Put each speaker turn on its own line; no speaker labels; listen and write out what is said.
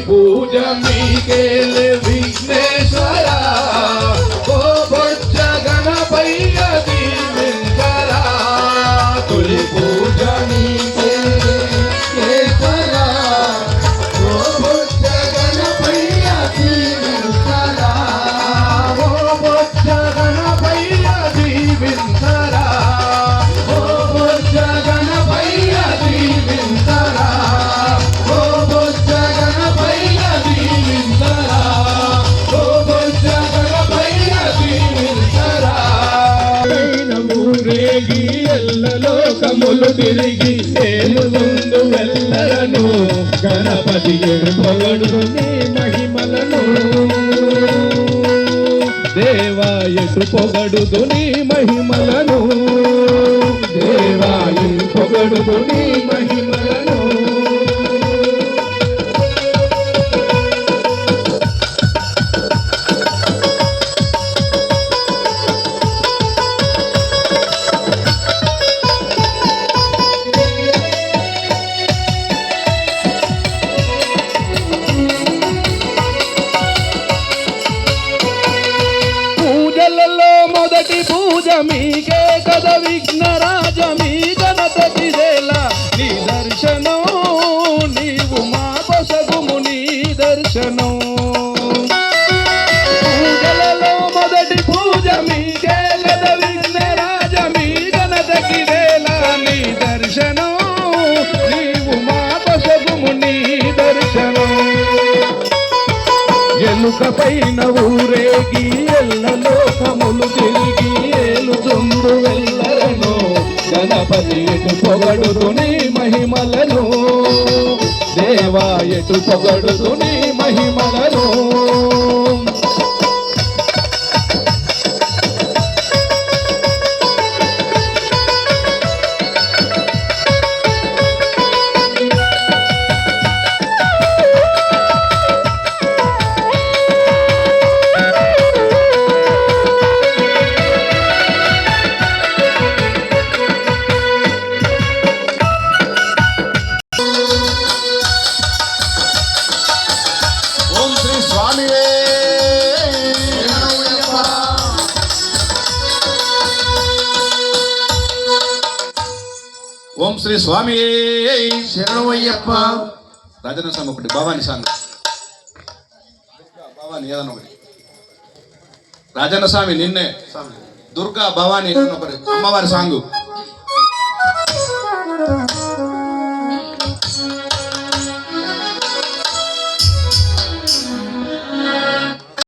పూజ మీకేలే విఘ్నేశ్వర ఓ బొజ్జ గణపయ్య దీవించరా తొలి పూజ మీకేలే విఘ్నేశ్వర ఓ బొజ్జ గణపయ్య దీవించరా ఓ బొజ్జ గణపయ్య దీవించరా ఓ బొజ్జ గణపయ్య దీవించరా లోకములు తిరిగి ఏలు ముందు వెళ్ళరను గణపతి పొగడు నీ మహిమలను దేవాయటు పొగడుదు నీ మహిమలను దేవాయటు పొగడుదు నీ మహిమలను మొదటి పూజ మీకే కద విఘ్నరాజ మీ గణపతిదేలా నీ దర్శనం నీవు మా కొసగుము నీ దర్శనం పూజలలో మొదటి పూజ మీకే కద విఘ్నరాజ మీ గణపతిదేలా నీ దర్శనం నీవు మా కొసగుము నీ దర్శనం ఎలుక పైన ఊరేగి ఎల్ల లోకములు తిరిగి ఏలుచుండు వెళ్ళరను గణపతి ఎటు పొగడుతు నీ మహిమలను దేవా ఎటు పొగడుతు నీ మహిమలను ఓం శ్రీ స్వామి
శరణమయ్యప్ప.
రాజన్న సాంగ్ ఒకటి, భవాని సాంగ్, భవాని ఏదన్నా ఒకటి. రాజన్న స్వామి నిన్నే, దుర్గా భవాని ఒకటి అమ్మవారి సాంగు.